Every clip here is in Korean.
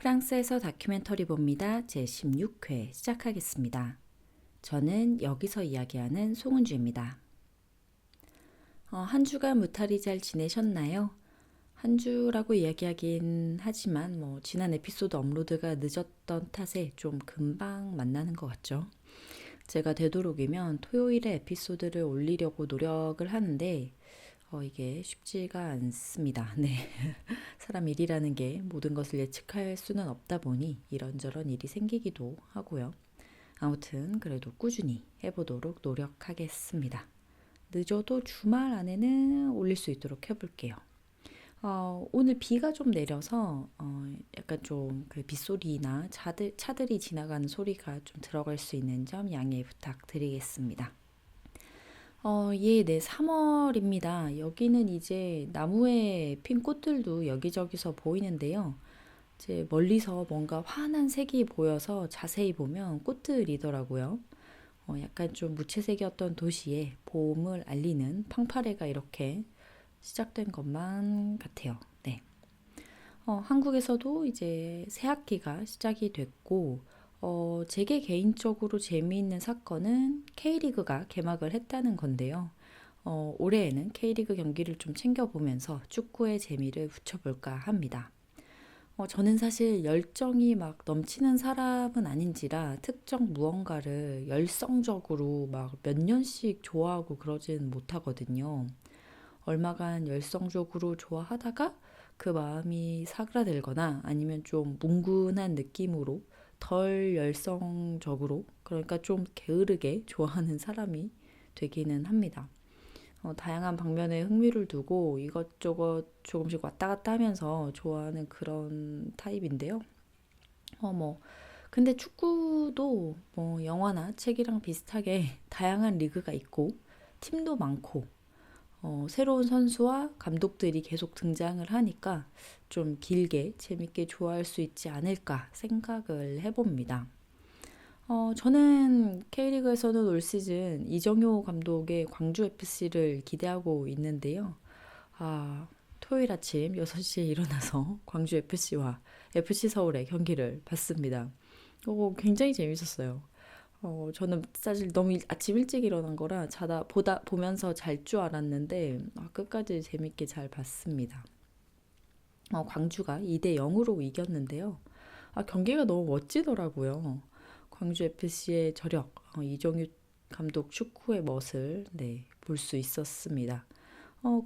프랑스에서 다큐멘터리 봅니다. 제16회 시작하겠습니다. 저는 여기서 이야기하는 송은주입니다. 한 주간 무탈히 잘 지내셨나요? 한 주라고 이야기하긴 하지만 지난 에피소드 업로드가 늦었던 탓에 좀 금방 만나는 것 같죠. 제가 되도록이면 토요일에 에피소드를 올리려고 노력을 하는데 이게 쉽지가 않습니다. 네. 사람 일이라는 게 모든 것을 예측할 수는 없다 보니 이런저런 일이 생기기도 하고요. 아무튼 그래도 꾸준히 해보도록 노력하겠습니다. 늦어도 주말 안에는 올릴 수 있도록 해볼게요. 오늘 비가 좀 내려서 약간 좀 그 빗소리나 차들이 지나가는 소리가 좀 들어갈 수 있는 점 양해 부탁드리겠습니다. 네, 3월입니다. 여기는 이제 나무에 핀 꽃들도 여기저기서 보이는데요. 이제 멀리서 뭔가 환한 색이 보여서 자세히 보면 꽃들이더라고요. 약간 좀 무채색이었던 도시에 봄을 알리는 팡파레가 이렇게 시작된 것만 같아요. 네. 한국에서도 이제 새 학기가 시작이 됐고, 제게 개인적으로 재미있는 사건은 K리그가 개막을 했다는 건데요. 올해에는 K리그 경기를 좀 챙겨보면서 축구의 재미를 붙여볼까 합니다. 저는 사실 열정이 막 넘치는 사람은 아닌지라 특정 무언가를 열성적으로 막 몇 년씩 좋아하고 그러진 못하거든요. 얼마간 열성적으로 좋아하다가 그 마음이 사그라들거나 아니면 좀 뭉근한 느낌으로 덜 열성적으로, 그러니까 좀 게으르게 좋아하는 사람이 되기는 합니다. 다양한 방면에 흥미를 두고 이것저것 조금씩 왔다 갔다 하면서 좋아하는 그런 타입인데요. 근데 축구도 영화나 책이랑 비슷하게 다양한 리그가 있고 팀도 많고 새로운 선수와 감독들이 계속 등장을 하니까 좀 길게 재밌게 좋아할 수 있지 않을까 생각을 해봅니다. 저는 K리그에서는 올 시즌 이정효 감독의 광주 FC를 기대하고 있는데요. 토요일 아침 6시에 일어나서 광주 FC와 FC 서울의 경기를 봤습니다. 굉장히 재밌었어요. 저는 사실 너무 아침 일찍 일어난 거라 보면서 잘 줄 알았는데 끝까지 재밌게 잘 봤습니다. 광주가 2대 0으로 이겼는데요. 경기가 너무 멋지더라고요. 광주 FC의 저력, 이정유 감독 축구의 멋을 볼 수 있었습니다.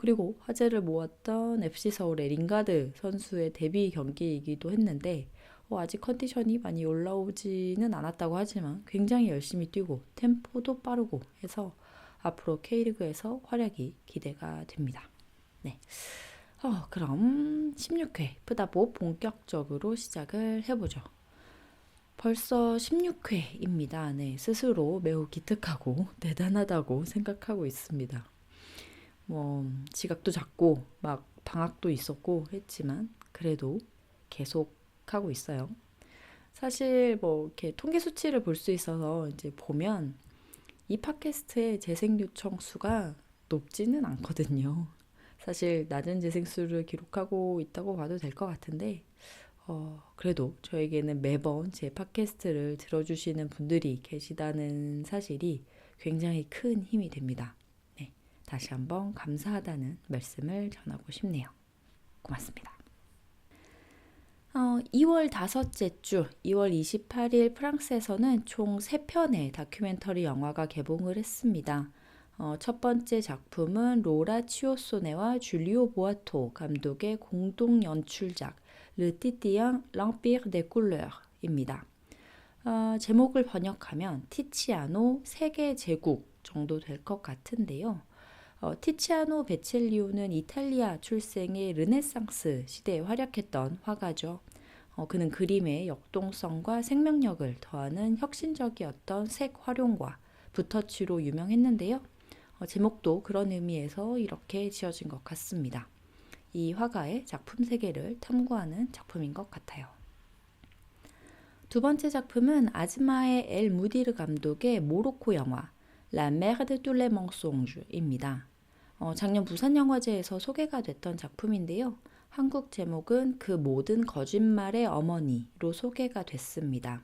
그리고 화제를 모았던 FC 서울의 링가드 선수의 데뷔 경기이기도 했는데 아직 컨디션이 많이 올라오지는 않았다고 하지만 굉장히 열심히 뛰고 템포도 빠르고 해서 앞으로 K리그에서 활약이 기대가 됩니다. 네. 그럼 16회 푸다보 본격적으로 시작을 해보죠. 벌써 16회입니다. 네, 스스로 매우 기특하고 대단하다고 생각하고 있습니다. 지각도 잦고 막 방학도 있었고 했지만 그래도 계속 하고 있어요. 사실 이렇게 통계 수치를 볼 수 있어서 이제 보면 이 팟캐스트의 재생 요청 수가 높지는 않거든요. 사실 낮은 재생 수를 기록하고 있다고 봐도 될 것 같은데 그래도 저에게는 매번 제 팟캐스트를 들어주시는 분들이 계시다는 사실이 굉장히 큰 힘이 됩니다. 네, 다시 한번 감사하다는 말씀을 전하고 싶네요. 고맙습니다. 2월 다섯째 주 2월 28일 프랑스에서는 총 3편의 다큐멘터리 영화가 개봉을 했습니다. 첫 번째 작품은 로라 치오소네와 줄리오 보아토 감독의 공동 연출작 르 티티앙 랑피르 데 쿨러입니다. 제목을 번역하면 티치아노 세계 제국 정도 될 것 같은데요. 티치아노 베첼리오는 이탈리아 출생의 르네상스 시대에 활약했던 화가죠. 그는 그림의 역동성과 생명력을 더하는 혁신적이었던 색 활용과 붓터치로 유명했는데요. 제목도 그런 의미에서 이렇게 지어진 것 같습니다. 이 화가의 작품 세계를 탐구하는 작품인 것 같아요. 두 번째 작품은 아즈마의 엘 무디르 감독의 모로코 영화 La Mer de tous les mensonges입니다. 작년 부산영화제에서 소개가 됐던 작품인데요. 한국 제목은 그 모든 거짓말의 어머니로 소개가 됐습니다.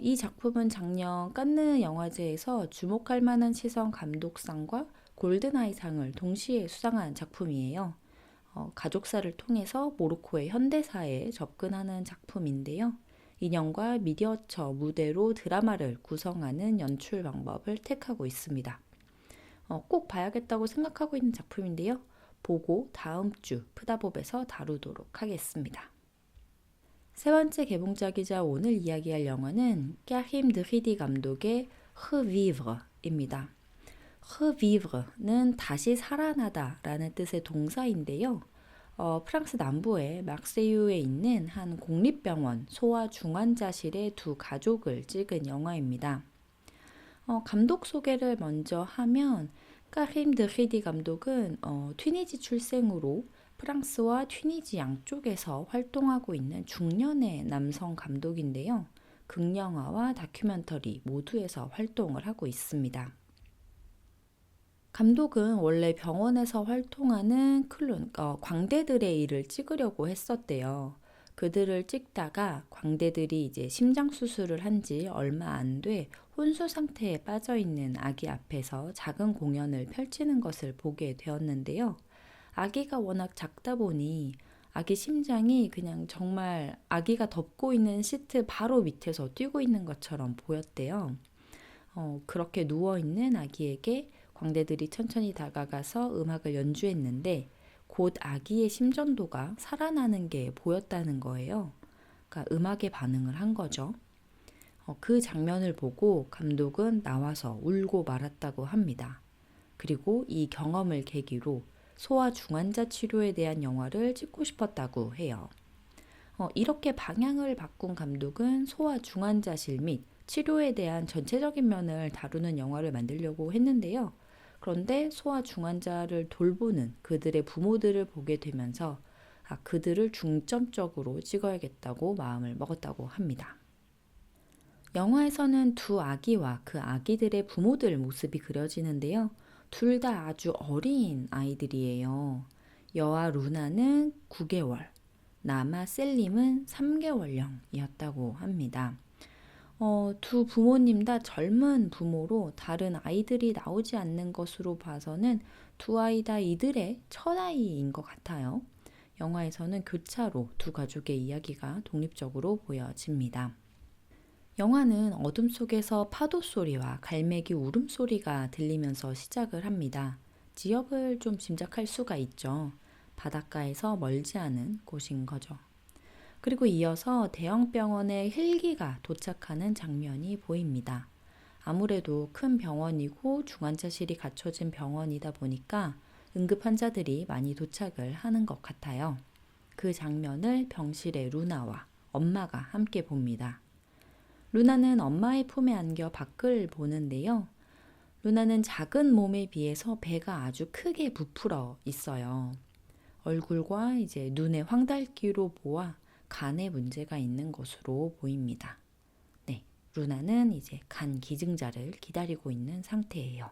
이 작품은 작년 칸느 영화제에서 주목할 만한 시선 감독상과 골든아이상을 동시에 수상한 작품이에요. 가족사를 통해서 모로코의 현대사에 접근하는 작품인데요. 인형과 미디어처 무대로 드라마를 구성하는 연출 방법을 택하고 있습니다. 꼭 봐야겠다고 생각하고 있는 작품인데요. 보고 다음 주 프다봅에서 다루도록 하겠습니다. 세 번째 개봉작이자 오늘 이야기할 영화는 까힘 드히디 감독의 Revivre입니다. Revivre는 다시 살아나다 라는 뜻의 동사인데요. 프랑스 남부의 막세유에 있는 한 공립병원 소아 중환자실의 두 가족을 찍은 영화입니다. 감독 소개를 먼저 하면 까힘 드히디 감독은 튀니지 출생으로 프랑스와 튀니지 양쪽에서 활동하고 있는 중년의 남성 감독인데요. 극영화와 다큐멘터리 모두에서 활동을 하고 있습니다. 감독은 원래 병원에서 활동하는 클론, 광대들의 일을 찍으려고 했었대요. 그들을 찍다가 광대들이 이제 심장 수술을 한 지 얼마 안 돼 혼수 상태에 빠져 있는 아기 앞에서 작은 공연을 펼치는 것을 보게 되었는데요. 아기가 워낙 작다 보니 아기 심장이 그냥 정말 아기가 덮고 있는 시트 바로 밑에서 뛰고 있는 것처럼 보였대요. 그렇게 누워있는 아기에게 광대들이 천천히 다가가서 음악을 연주했는데 곧 아기의 심전도가 살아나는 게 보였다는 거예요. 그러니까 음악에 반응을 한 거죠. 그 장면을 보고 감독은 나와서 울고 말았다고 합니다. 그리고 이 경험을 계기로 소아 중환자 치료에 대한 영화를 찍고 싶었다고 해요. 이렇게 방향을 바꾼 감독은 소아 중환자실 및 치료에 대한 전체적인 면을 다루는 영화를 만들려고 했는데요. 그런데 소아 중환자를 돌보는 그들의 부모들을 보게 되면서 그들을 중점적으로 찍어야겠다고 마음을 먹었다고 합니다. 영화에서는 두 아기와 그 아기들의 부모들 모습이 그려지는데요. 둘 다 아주 어린 아이들이에요. 여아 루나는 9개월, 남아 셀림은 3개월령이었다고 합니다. 두 부모님 다 젊은 부모로 다른 아이들이 나오지 않는 것으로 봐서는 두 아이 다 이들의 첫 아이인 것 같아요. 영화에서는 교차로 두 가족의 이야기가 독립적으로 보여집니다. 영화는 어둠 속에서 파도 소리와 갈매기 울음소리가 들리면서 시작을 합니다. 지역을 좀 짐작할 수가 있죠. 바닷가에서 멀지 않은 곳인 거죠. 그리고 이어서 대형 병원에 헬기가 도착하는 장면이 보입니다. 아무래도 큰 병원이고 중환자실이 갖춰진 병원이다 보니까 응급 환자들이 많이 도착을 하는 것 같아요. 그 장면을 병실의 루나와 엄마가 함께 봅니다. 루나는 엄마의 품에 안겨 밖을 보는데요. 루나는 작은 몸에 비해서 배가 아주 크게 부풀어 있어요. 얼굴과 이제 눈의 황달기로 보아 간에 문제가 있는 것으로 보입니다. 네, 루나는 이제 간 기증자를 기다리고 있는 상태예요.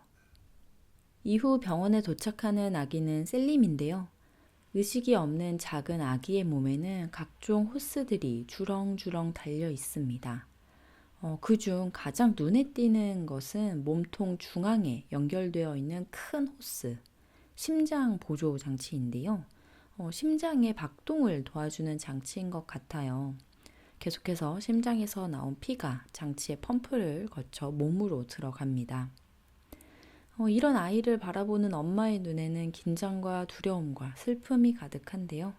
이후 병원에 도착하는 아기는 셀림인데요. 의식이 없는 작은 아기의 몸에는 각종 호스들이 주렁주렁 달려 있습니다. 그중 가장 눈에 띄는 것은 몸통 중앙에 연결되어 있는 큰 호스, 심장 보조 장치인데요. 심장의 박동을 도와주는 장치인 것 같아요. 계속해서 심장에서 나온 피가 장치의 펌프를 거쳐 몸으로 들어갑니다. 이런 아이를 바라보는 엄마의 눈에는 긴장과 두려움과 슬픔이 가득한데요.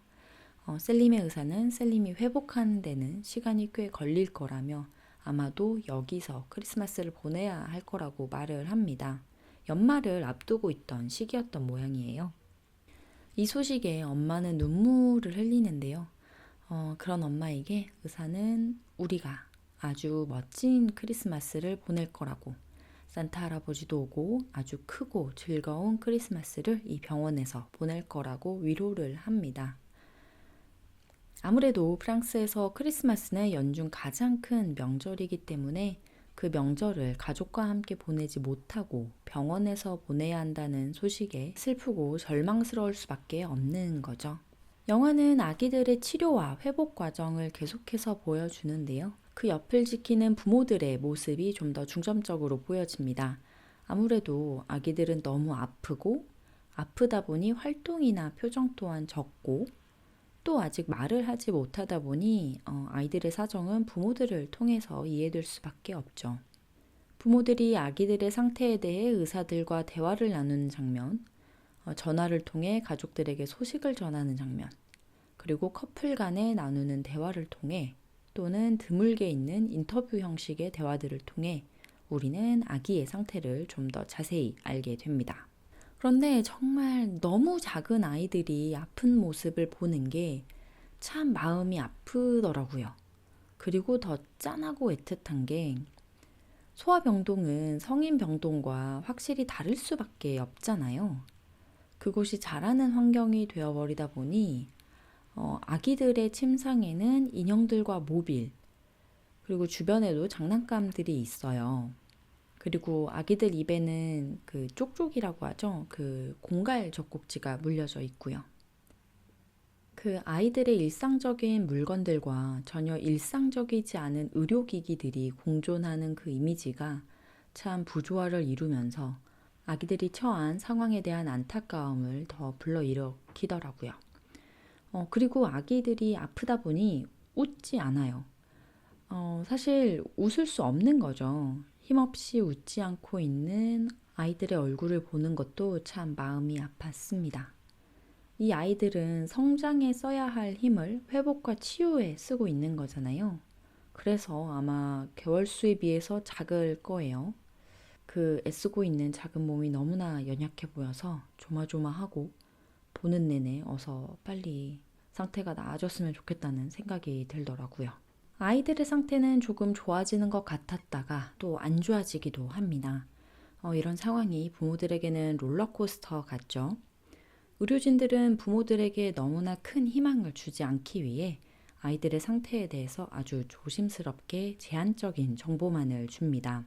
셀림의 의사는 셀림이 회복하는 데는 시간이 꽤 걸릴 거라며 아마도 여기서 크리스마스를 보내야 할 거라고 말을 합니다. 연말을 앞두고 있던 시기였던 모양이에요. 이 소식에 엄마는 눈물을 흘리는데요. 그런 엄마에게 의사는 우리가 아주 멋진 크리스마스를 보낼 거라고, 산타 할아버지도 오고 아주 크고 즐거운 크리스마스를 이 병원에서 보낼 거라고 위로를 합니다. 아무래도 프랑스에서 크리스마스는 연중 가장 큰 명절이기 때문에 그 명절을 가족과 함께 보내지 못하고 병원에서 보내야 한다는 소식에 슬프고 절망스러울 수밖에 없는 거죠. 영화는 아기들의 치료와 회복 과정을 계속해서 보여주는데요. 그 옆을 지키는 부모들의 모습이 좀 더 중점적으로 보여집니다. 아무래도 아기들은 너무 아프고 아프다 보니 활동이나 표정 또한 적고 또 아직 말을 하지 못하다 보니 아이들의 사정은 부모들을 통해서 이해될 수밖에 없죠. 부모들이 아기들의 상태에 대해 의사들과 대화를 나누는 장면, 전화를 통해 가족들에게 소식을 전하는 장면, 그리고 커플 간에 나누는 대화를 통해 또는 드물게 있는 인터뷰 형식의 대화들을 통해 우리는 아기의 상태를 좀 더 자세히 알게 됩니다. 그런데 정말 너무 작은 아이들이 아픈 모습을 보는 게 참 마음이 아프더라고요. 그리고 더 짠하고 애틋한 게 소아병동은 성인병동과 확실히 다를 수밖에 없잖아요. 그곳이 자라는 환경이 되어버리다 보니 아기들의 침상에는 인형들과 모빌, 그리고 주변에도 장난감들이 있어요. 그리고 아기들 입에는 그 쪽쪽이라고 하죠. 그 공갈 젖꼭지가 물려져 있고요. 그 아이들의 일상적인 물건들과 전혀 일상적이지 않은 의료기기들이 공존하는 그 이미지가 참 부조화를 이루면서 아기들이 처한 상황에 대한 안타까움을 더 불러일으키더라고요. 그리고 아기들이 아프다 보니 웃지 않아요. 사실 웃을 수 없는 거죠. 힘없이 웃지 않고 있는 아이들의 얼굴을 보는 것도 참 마음이 아팠습니다. 이 아이들은 성장에 써야 할 힘을 회복과 치유에 쓰고 있는 거잖아요. 그래서 아마 개월수에 비해서 작을 거예요. 그 애쓰고 있는 작은 몸이 너무나 연약해 보여서 조마조마하고 보는 내내 어서 빨리 상태가 나아졌으면 좋겠다는 생각이 들더라고요. 아이들의 상태는 조금 좋아지는 것 같았다가 또 안 좋아지기도 합니다. 이런 상황이 부모들에게는 롤러코스터 같죠. 의료진들은 부모들에게 너무나 큰 희망을 주지 않기 위해 아이들의 상태에 대해서 아주 조심스럽게 제한적인 정보만을 줍니다.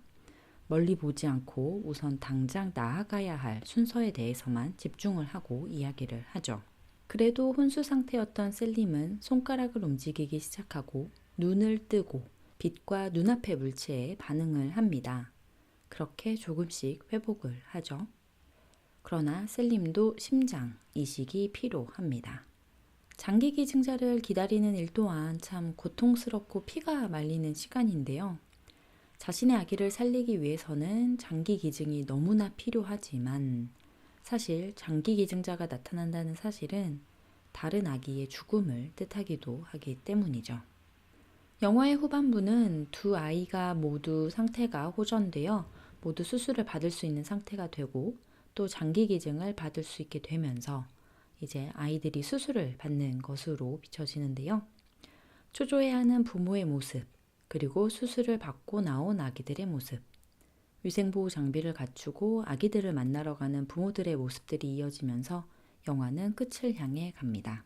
멀리 보지 않고 우선 당장 나아가야 할 순서에 대해서만 집중을 하고 이야기를 하죠. 그래도 혼수 상태였던 셀림은 손가락을 움직이기 시작하고 눈을 뜨고 빛과 눈앞의 물체에 반응을 합니다. 그렇게 조금씩 회복을 하죠. 그러나 셀림도 심장 이식이 필요합니다. 장기 기증자를 기다리는 일 또한 참 고통스럽고 피가 말리는 시간인데요. 자신의 아기를 살리기 위해서는 장기 기증이 너무나 필요하지만 사실 장기 기증자가 나타난다는 사실은 다른 아기의 죽음을 뜻하기도 하기 때문이죠. 영화의 후반부는 두 아이가 모두 상태가 호전되어 모두 수술을 받을 수 있는 상태가 되고 또 장기 기증을 받을 수 있게 되면서 이제 아이들이 수술을 받는 것으로 비춰지는데요. 초조해하는 부모의 모습, 그리고 수술을 받고 나온 아기들의 모습, 위생보호 장비를 갖추고 아기들을 만나러 가는 부모들의 모습들이 이어지면서 영화는 끝을 향해 갑니다.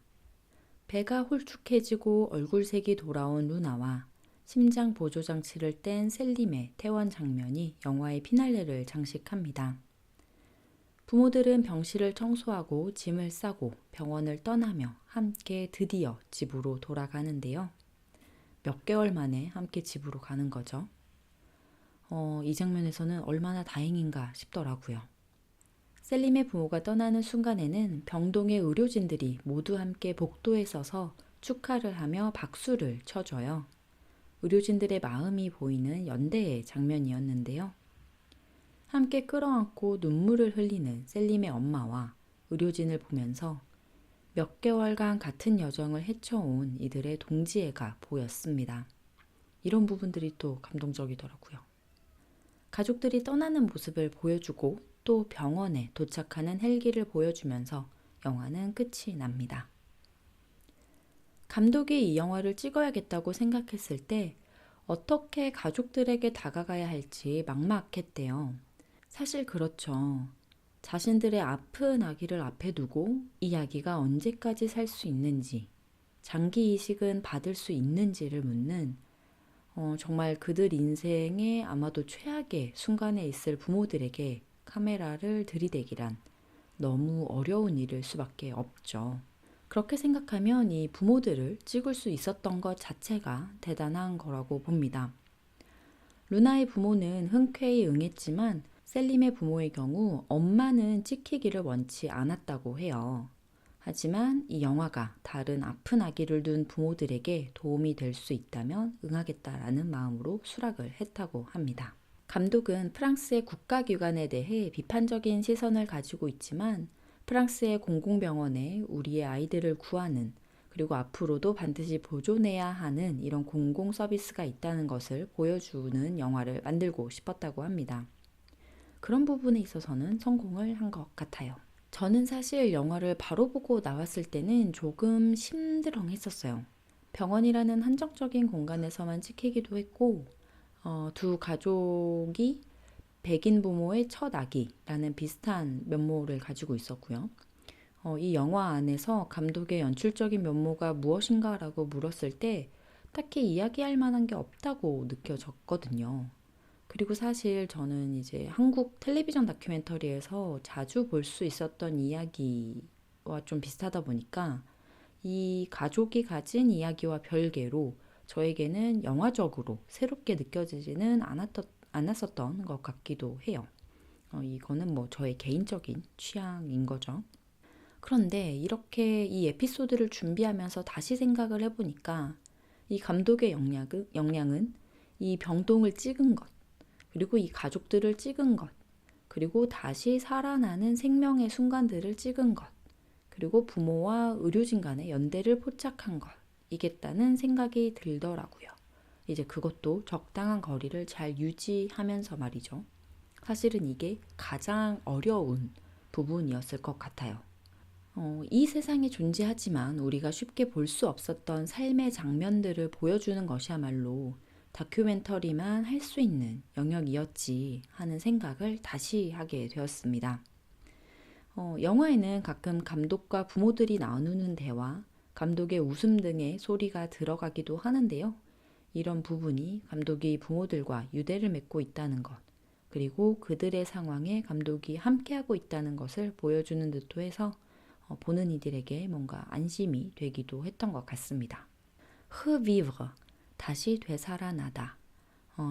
배가 홀쭉해지고 얼굴색이 돌아온 루나와 심장 보조 장치를 뗀 셀림의 퇴원 장면이 영화의 피날레를 장식합니다. 부모들은 병실을 청소하고 짐을 싸고 병원을 떠나며 함께 드디어 집으로 돌아가는데요. 몇 개월 만에 함께 집으로 가는 거죠. 이 장면에서는 얼마나 다행인가 싶더라고요. 셀림의 부모가 떠나는 순간에는 병동의 의료진들이 모두 함께 복도에 서서 축하를 하며 박수를 쳐줘요. 의료진들의 마음이 보이는 연대의 장면이었는데요. 함께 끌어안고 눈물을 흘리는 셀림의 엄마와 의료진을 보면서 몇 개월간 같은 여정을 헤쳐온 이들의 동지애가 보였습니다. 이런 부분들이 또 감동적이더라고요. 가족들이 떠나는 모습을 보여주고 또 병원에 도착하는 헬기를 보여주면서 영화는 끝이 납니다. 감독이 이 영화를 찍어야겠다고 생각했을 때 어떻게 가족들에게 다가가야 할지 막막했대요. 사실 그렇죠. 자신들의 아픈 아기를 앞에 두고 이 아기가 언제까지 살 수 있는지, 장기 이식은 받을 수 있는지를 묻는 정말 그들 인생의 아마도 최악의 순간에 있을 부모들에게 카메라를 들이대기란 너무 어려운 일일 수밖에 없죠. 그렇게 생각하면 이 부모들을 찍을 수 있었던 것 자체가 대단한 거라고 봅니다. 루나의 부모는 흔쾌히 응했지만 셀림의 부모의 경우 엄마는 찍히기를 원치 않았다고 해요. 하지만 이 영화가 다른 아픈 아기를 둔 부모들에게 도움이 될 수 있다면 응하겠다라는 마음으로 수락을 했다고 합니다. 감독은 프랑스의 국가기관에 대해 비판적인 시선을 가지고 있지만 프랑스의 공공병원에 우리의 아이들을 구하는 그리고 앞으로도 반드시 보존해야 하는 이런 공공 서비스가 있다는 것을 보여주는 영화를 만들고 싶었다고 합니다. 그런 부분에 있어서는 성공을 한 것 같아요. 저는 사실 영화를 바로 보고 나왔을 때는 조금 심드렁했었어요. 병원이라는 한정적인 공간에서만 찍히기도 했고 두 가족이 백인 부모의 첫 아기라는 비슷한 면모를 가지고 있었고요. 이 영화 안에서 감독의 연출적인 면모가 무엇인가라고 물었을 때 딱히 이야기할 만한 게 없다고 느껴졌거든요. 그리고 사실 저는 이제 한국 텔레비전 다큐멘터리에서 자주 볼 수 있었던 이야기와 좀 비슷하다 보니까 이 가족이 가진 이야기와 별개로 저에게는 영화적으로 새롭게 느껴지지는 않았었던 것 같기도 해요. 이거는 뭐 저의 개인적인 취향인 거죠. 그런데 이렇게 이 에피소드를 준비하면서 다시 생각을 해보니까 이 감독의 역량은 이 병동을 찍은 것, 그리고 이 가족들을 찍은 것, 그리고 다시 살아나는 생명의 순간들을 찍은 것, 그리고 부모와 의료진 간의 연대를 포착한 것이겠다는 생각이 들더라고요. 이제 그것도 적당한 거리를 잘 유지하면서 말이죠. 사실은 이게 가장 어려운 부분이었을 것 같아요. 이 세상에 존재하지만 우리가 쉽게 볼 수 없었던 삶의 장면들을 보여주는 것이야말로 다큐멘터리만 할 수 있는 영역이었지 하는 생각을 다시 하게 되었습니다. 영화에는 가끔 감독과 부모들이 나누는 대화, 감독의 웃음 등의 소리가 들어가기도 하는데요. 이런 부분이 감독이 부모들과 유대를 맺고 있다는 것, 그리고 그들의 상황에 감독이 함께하고 있다는 것을 보여주는 듯도 해서 보는 이들에게 뭔가 안심이 되기도 했던 것 같습니다. Revivre, 다시 되살아나다.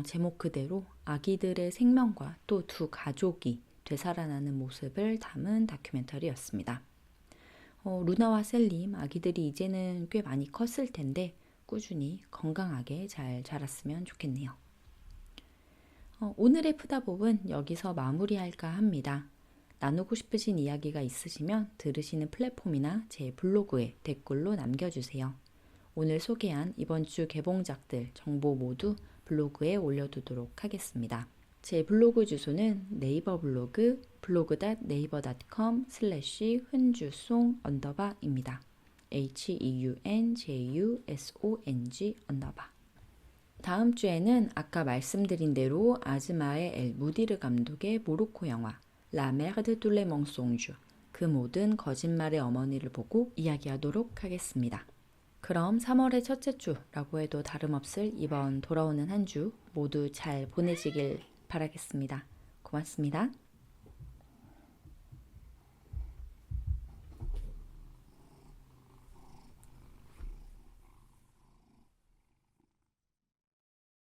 제목 그대로 아기들의 생명과 또 두 가족이 되살아나는 모습을 담은 다큐멘터리였습니다. 루나와 셀림, 아기들이 이제는 꽤 많이 컸을 텐데 꾸준히 건강하게 잘 자랐으면 좋겠네요. 오늘의 푸다봅은 여기서 마무리할까 합니다. 나누고 싶으신 이야기가 있으시면 들으시는 플랫폼이나 제 블로그에 댓글로 남겨주세요. 오늘 소개한 이번 주 개봉작들 정보 모두 블로그에 올려두도록 하겠습니다. 제 블로그 주소는 네이버 블로그 blog.naver.com/hunjusong_입니다. HEUNJUSONG_. 다음 주에는 아까 말씀드린 대로 아즈마의 엘 무디르 감독의 모로코 영화 La Mère de tous les mensonges, 그 모든 거짓말의 어머니를 보고 이야기하도록 하겠습니다. 그럼 3월의 첫째 주라고 해도 다름없을 이번 돌아오는 한 주 모두 잘 보내시길 바라겠습니다. 고맙습니다.